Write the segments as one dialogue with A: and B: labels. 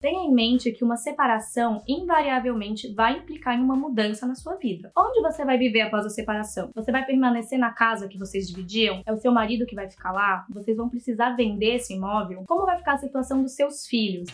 A: Tenha em mente que uma separação invariavelmente vai implicar em uma mudança na sua vida. Onde você vai viver após a separação? Você vai permanecer na casa que vocês dividiam? É o seu marido que vai ficar lá? Vocês vão precisar vender esse imóvel? Como vai ficar a situação dos seus filhos?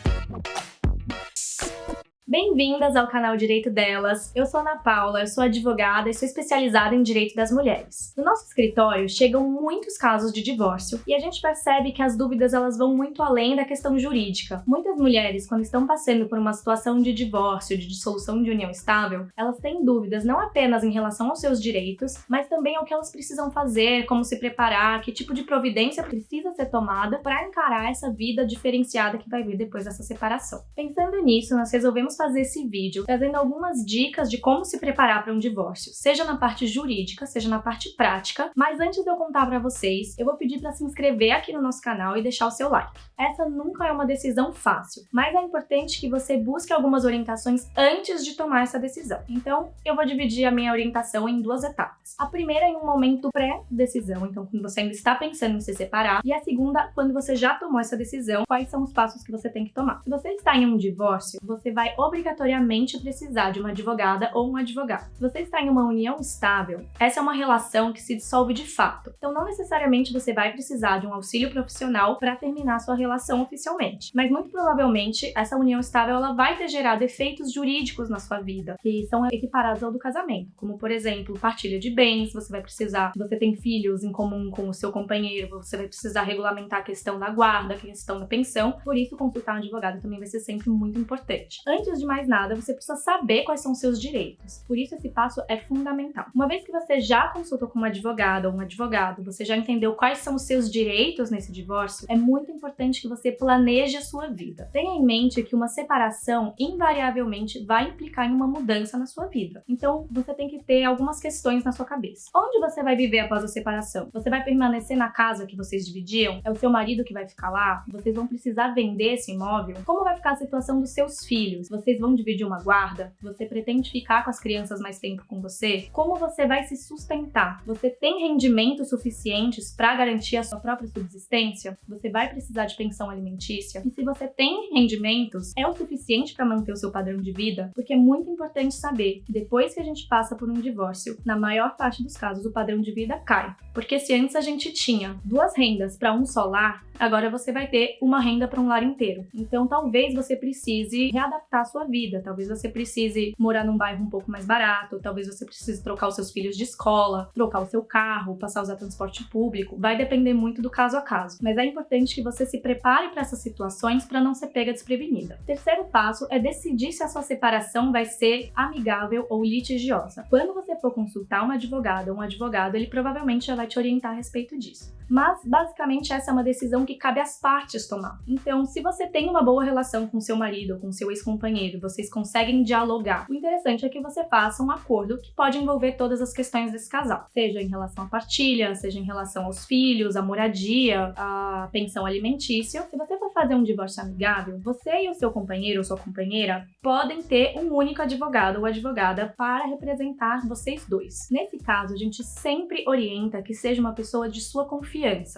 A: Bem-vindas ao canal Direito Delas. Eu sou Ana Paula, eu sou advogada e sou especializada em direito das mulheres. No nosso escritório chegam muitos casos de divórcio e a gente percebe que as dúvidas elas vão muito além da questão jurídica. Muitas mulheres, quando estão passando por uma situação de divórcio, de dissolução de união estável, elas têm dúvidas não apenas em relação aos seus direitos, mas também ao que elas precisam fazer, como se preparar, que tipo de providência precisa ser tomada para encarar essa vida diferenciada que vai vir depois dessa separação. Pensando nisso, nós resolvemos fazer esse vídeo trazendo algumas dicas de como se preparar para um divórcio, seja na parte jurídica, seja na parte prática, mas antes de eu contar para vocês, eu vou pedir para se inscrever aqui no nosso canal e deixar o seu like. Essa nunca é uma decisão fácil, mas é importante que você busque algumas orientações antes de tomar essa decisão. Então, eu vou dividir a minha orientação em duas etapas. A primeira é em um momento pré-decisão, então quando você ainda está pensando em se separar, e a segunda, quando você já tomou essa decisão, quais são os passos que você tem que tomar. Se você está em um divórcio, você vai obrigatoriamente precisar de uma advogada ou um advogado. Se você está em uma união estável, essa é uma relação que se dissolve de fato. Então, não necessariamente você vai precisar de um auxílio profissional para terminar sua relação oficialmente. Mas, muito provavelmente, essa união estável ela vai ter gerado efeitos jurídicos na sua vida, que são equiparados ao do casamento. Como, por exemplo, partilha de bens, você vai precisar, se você tem filhos em comum com o seu companheiro, você vai precisar regulamentar a questão da guarda, a questão da pensão. Por isso, consultar um advogado também vai ser sempre muito importante. Antes de mais nada, você precisa saber quais são os seus direitos. Por isso, esse passo é fundamental. Uma vez que você já consultou com uma advogada ou um advogado, você já entendeu quais são os seus direitos nesse divórcio, é muito importante que você planeje a sua vida. Tenha em mente que uma separação invariavelmente vai implicar em uma mudança na sua vida. Então, você tem que ter algumas questões na sua cabeça. Onde você vai viver após a separação? Você vai permanecer na casa que vocês dividiam? É o seu marido que vai ficar lá? Vocês vão precisar vender esse imóvel? Como vai ficar a situação dos seus filhos? Vocês vão dividir uma guarda? Você pretende ficar com as crianças mais tempo com você? Como você vai se sustentar? Você tem rendimentos suficientes para garantir a sua própria subsistência? Você vai precisar de pensão alimentícia? E se você tem rendimentos, é o suficiente para manter o seu padrão de vida? Porque é muito importante saber que depois que a gente passa por um divórcio, na maior parte dos casos o padrão de vida cai. Porque se antes a gente tinha duas rendas para um só lar, agora você vai ter uma renda para um lar inteiro. Então talvez você precise readaptar a sua vida, talvez você precise morar num bairro um pouco mais barato, talvez você precise trocar os seus filhos de escola, trocar o seu carro, passar a usar transporte público, vai depender muito do caso a caso. Mas é importante que você se prepare para essas situações para não ser pega desprevenida. O terceiro passo é decidir se a sua separação vai ser amigável ou litigiosa. Quando você for consultar uma advogada ou um advogado, ele provavelmente já vai te orientar a respeito disso. Mas, basicamente, essa é uma decisão que cabe às partes tomar. Então, se você tem uma boa relação com seu marido ou com seu ex-companheiro, vocês conseguem dialogar, o interessante é que você faça um acordo que pode envolver todas as questões desse casal. Seja em relação à partilha, seja em relação aos filhos, à moradia, à pensão alimentícia. Se você for fazer um divórcio amigável, você e o seu companheiro ou sua companheira podem ter um único advogado ou advogada para representar vocês dois. Nesse caso, a gente sempre orienta que seja uma pessoa de sua confiança.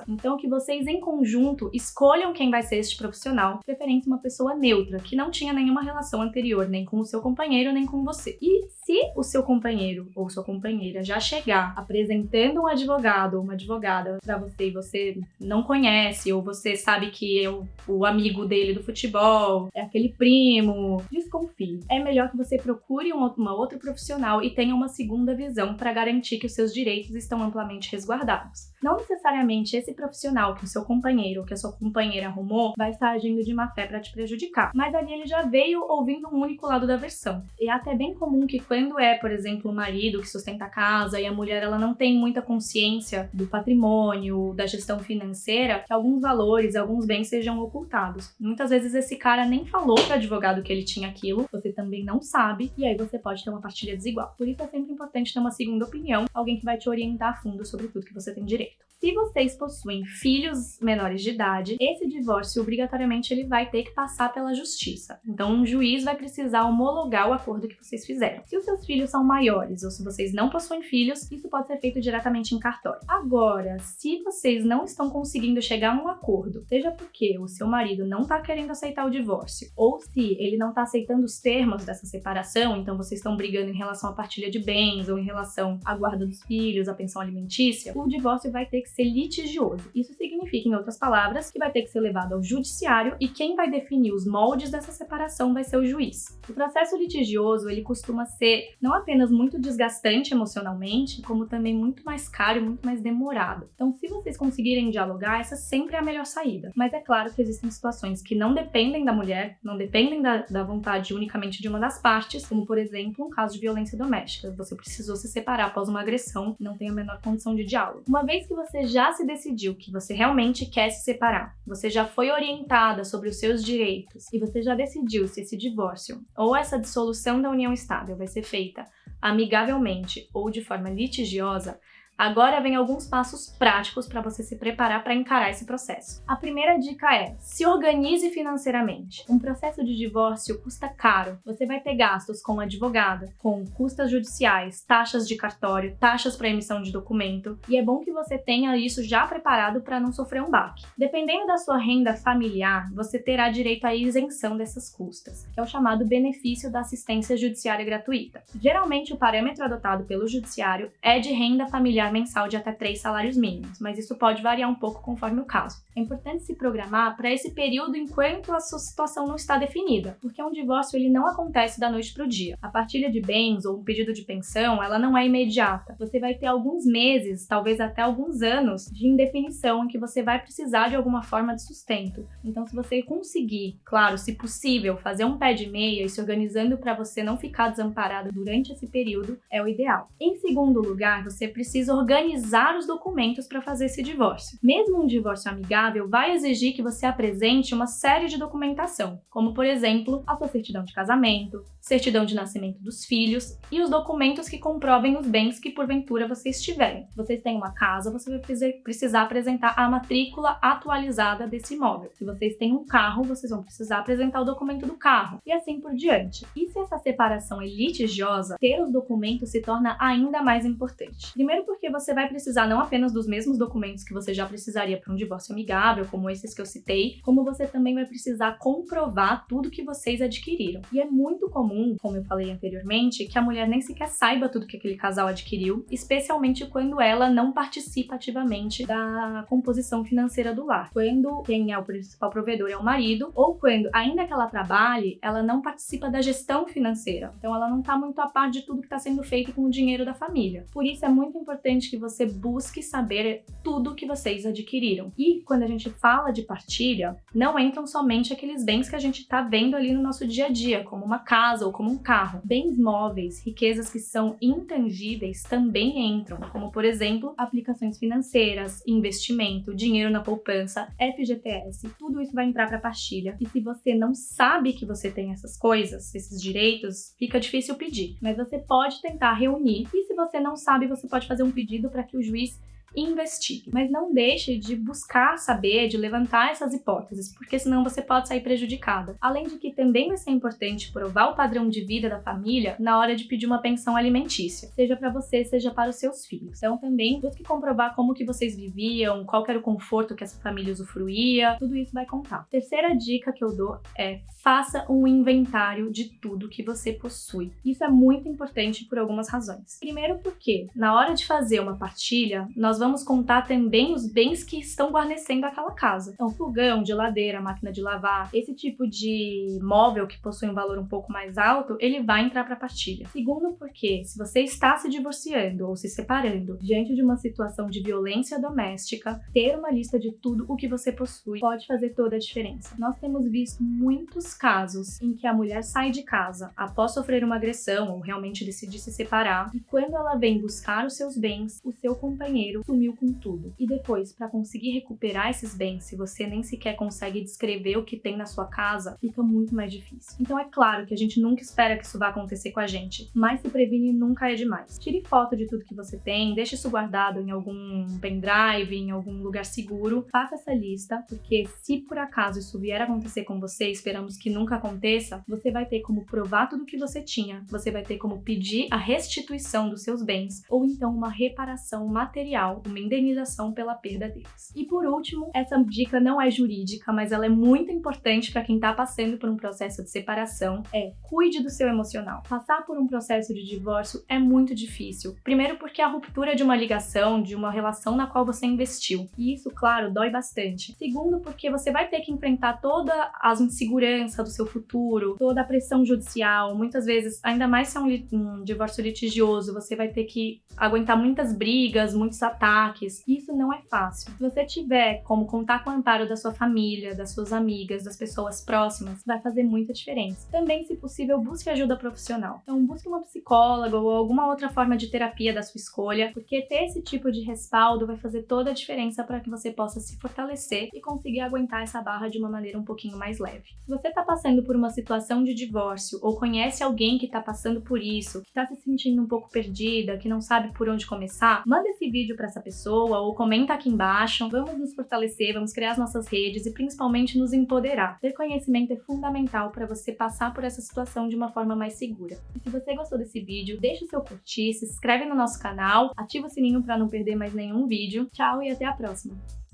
A: Então, que vocês em conjunto escolham quem vai ser este profissional, de preferência uma pessoa neutra, que não tinha nenhuma relação anterior, nem com o seu companheiro, nem com você. E se o seu companheiro ou sua companheira já chegar apresentando um advogado ou uma advogada para você e você não conhece, ou você sabe que é o amigo dele do futebol, é aquele primo, desconfie. É melhor que você procure uma outra profissional e tenha uma segunda visão para garantir que os seus direitos estão amplamente resguardados. Não necessariamente esse profissional que o seu companheiro ou que a sua companheira arrumou vai estar agindo de má fé para te prejudicar, mas ali ele já veio ouvindo um único lado da versão. E é até bem comum que quando é, por exemplo, o marido que sustenta a casa e a mulher ela não tem muita consciência do patrimônio, da gestão financeira, que alguns valores, alguns bens sejam ocultados. Muitas vezes esse cara nem falou para o advogado que ele tinha aquilo, você também não sabe, e aí você pode ter uma partilha desigual. Por isso é sempre importante ter uma segunda opinião, alguém que vai te orientar a fundo sobre tudo que você tem direito. Se Se vocês possuem filhos menores de idade, esse divórcio obrigatoriamente ele vai ter que passar pela justiça. Então um juiz vai precisar homologar o acordo que vocês fizeram. Se os seus filhos são maiores ou se vocês não possuem filhos, isso pode ser feito diretamente em cartório. Agora, se vocês não estão conseguindo chegar a um acordo, seja porque o seu marido não está querendo aceitar o divórcio, ou se ele não está aceitando os termos dessa separação, então vocês estão brigando em relação à partilha de bens ou em relação à guarda dos filhos, à pensão alimentícia, o divórcio vai ter que ser litigioso. Isso significa, em outras palavras, que vai ter que ser levado ao judiciário e quem vai definir os moldes dessa separação vai ser o juiz. O processo litigioso, ele costuma ser não apenas muito desgastante emocionalmente, como também muito mais caro e muito mais demorado. Então, se vocês conseguirem dialogar, essa sempre é a melhor saída. Mas é claro que existem situações que não dependem da mulher, não dependem da vontade unicamente de uma das partes, como, por exemplo, um caso de violência doméstica. Você precisou se separar após uma agressão e não tem a menor condição de diálogo. Uma vez que você já se decidiu que você realmente quer se separar, você já foi orientada sobre os seus direitos e você já decidiu se esse divórcio ou essa dissolução da união estável vai ser feita amigavelmente ou de forma litigiosa, agora vem alguns passos práticos para você se preparar para encarar esse processo. A primeira dica é: se organize financeiramente. Um processo de divórcio custa caro. Você vai ter gastos com advogado, com custas judiciais, taxas de cartório, taxas para emissão de documento, e é bom que você tenha isso já preparado para não sofrer um baque. Dependendo da sua renda familiar, você terá direito à isenção dessas custas, que é o chamado benefício da assistência judiciária gratuita. Geralmente, o parâmetro adotado pelo judiciário é de renda familiar mensal de até 3 salários mínimos, mas isso pode variar um pouco conforme o caso. É importante se programar para esse período enquanto a sua situação não está definida, porque um divórcio ele não acontece da noite para o dia. A partilha de bens ou um pedido de pensão, ela não é imediata. Você vai ter alguns meses, talvez até alguns anos, de indefinição em que você vai precisar de alguma forma de sustento. Então, se você conseguir, claro, se possível, fazer um pé de meia e se organizando para você não ficar desamparado durante esse período, é o ideal. Em segundo lugar, você precisa organizar os documentos para fazer esse divórcio. Mesmo um divórcio amigável vai exigir que você apresente uma série de documentação, como, por exemplo, a sua certidão de casamento, certidão de nascimento dos filhos e os documentos que comprovem os bens que porventura vocês tiverem. Se vocês têm uma casa, você vai precisar apresentar a matrícula atualizada desse imóvel. Se vocês têm um carro, vocês vão precisar apresentar o documento do carro e assim por diante. E se essa separação é litigiosa, ter os documentos se torna ainda mais importante. Primeiro porque você vai precisar não apenas dos mesmos documentos que você já precisaria para um divórcio amigável, como esses que eu citei, como você também vai precisar comprovar tudo que vocês adquiriram. E é muito comum, como eu falei anteriormente, que a mulher nem sequer saiba tudo que aquele casal adquiriu, especialmente quando ela não participa ativamente da composição financeira do lar. Quando quem é o principal provedor é o marido, ou quando, ainda que ela trabalhe, ela não participa da gestão financeira. Então ela não está muito a par de tudo que está sendo feito com o dinheiro da família. Por isso é muito importante que você busque saber tudo que vocês adquiriram. E quando a gente fala de partilha, não entram somente aqueles bens que a gente está vendo ali no nosso dia a dia, como uma casa ou como um carro. Bens móveis, riquezas que são intangíveis também entram, como por exemplo, aplicações financeiras, investimento, dinheiro na poupança, FGTS, tudo isso vai entrar para a partilha. E se você não sabe que você tem essas coisas, esses direitos, fica difícil pedir. Mas você pode tentar reunir e se você não sabe, você pode fazer um pedido para que o juiz investigue. Mas não deixe de buscar saber, de levantar essas hipóteses, porque senão você pode sair prejudicada. Além de que também vai ser importante provar o padrão de vida da família na hora de pedir uma pensão alimentícia, seja para você, seja para os seus filhos. Então também busque comprovar como que vocês viviam, qual era o conforto que essa família usufruía, tudo isso vai contar. Terceira dica que eu dou é: faça um inventário de tudo que você possui. Isso é muito importante por algumas razões. Primeiro porque, na hora de fazer uma partilha, nós vamos contar também os bens que estão guarnecendo aquela casa. Então, fogão, geladeira, máquina de lavar, esse tipo de móvel que possui um valor um pouco mais alto, ele vai entrar para a partilha. Segundo porque, se você está se divorciando ou se separando diante de uma situação de violência doméstica, ter uma lista de tudo o que você possui pode fazer toda a diferença. Nós temos visto muitos casos em que a mulher sai de casa após sofrer uma agressão ou realmente decidir se separar, e quando ela vem buscar os seus bens, o seu companheiro sumiu com tudo. E depois, para conseguir recuperar esses bens, se você nem sequer consegue descrever o que tem na sua casa, fica muito mais difícil. Então é claro que a gente nunca espera que isso vá acontecer com a gente, mas se previne nunca é demais. Tire foto de tudo que você tem, deixe isso guardado em algum pendrive, em algum lugar seguro, faça essa lista, porque se por acaso isso vier a acontecer com você, esperamos que nunca aconteça, você vai ter como provar tudo que você tinha, você vai ter como pedir a restituição dos seus bens, ou então uma reparação material, uma indenização pela perda deles. E por último, essa dica não é jurídica, mas ela é muito importante para quem está passando por um processo de separação, cuide do seu emocional. Passar por um processo de divórcio é muito difícil. Primeiro porque a ruptura de uma ligação, de uma relação na qual você investiu. E isso, claro, dói bastante. Segundo, porque você vai ter que enfrentar toda a insegurança do seu futuro, toda a pressão judicial. Muitas vezes, ainda mais se é um divórcio litigioso, você vai ter que aguentar muitas brigas, muitos ataques. Isso não é fácil. Se você tiver como contar com o amparo da sua família, das suas amigas, das pessoas próximas, vai fazer muita diferença. Também, se possível, busque ajuda profissional. Então, busque uma psicóloga ou alguma outra forma de terapia da sua escolha, porque ter esse tipo de respaldo vai fazer toda a diferença para que você possa se fortalecer e conseguir aguentar essa barra de uma maneira um pouquinho mais leve. Se você está passando por uma situação de divórcio ou conhece alguém que está passando por isso, que está se sentindo um pouco perdida, que não sabe por onde começar, manda esse vídeo para essa pessoa ou comenta aqui embaixo. Vamos nos fortalecer, vamos criar as nossas redes e principalmente nos empoderar. Ter conhecimento é fundamental para você passar por essa situação de uma forma mais segura. E se você gostou desse vídeo, deixa o seu curtir, se inscreve no nosso canal, ativa o sininho para não perder mais nenhum vídeo. Tchau e até a próxima!